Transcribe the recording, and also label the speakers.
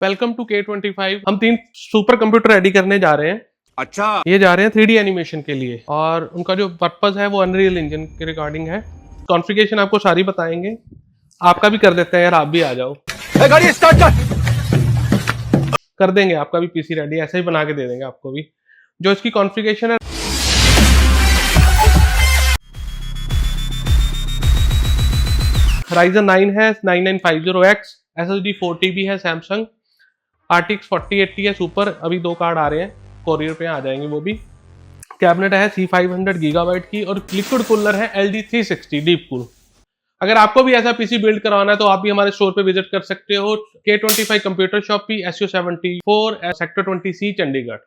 Speaker 1: Welcome to K25। हम 3 super computer ready करने जा रहे हैं।
Speaker 2: अच्छा,
Speaker 1: ये जा रहे हैं 3D एनिमेशन के लिए और उनका जो पर्पस है वो अनरियल इंजन के रिगार्डिंग है। कॉन्फ़िगरेशन आपको सारी बताएंगे। आपका भी कर देते हैं यार, आप भी आ जाओ।
Speaker 2: गाड़ी स्टार्ट कर।
Speaker 1: कर देंगे आपका भी पीसी रेडी, ऐसे ही बना के दे देंगे आपको भी। जो इसकी कॉन्फ़िगरेशन है, Ryzen 9 है 9950X, SSD 4TB है सैमसंग, RTX 4080 है सुपर। अभी 2 कार्ड आ रहे हैं, कोरियर पे आ जाएंगे वो भी। कैबिनेट है C500 गीगाबाइट की और लिक्विड कूलर है LD360 डीप कूल। अगर आपको भी ऐसा पीसी बिल्ड करवाना है तो आप भी हमारे स्टोर पे विजिट कर सकते हो। K25 computer shop, SU74 sector 20C Chandigarh.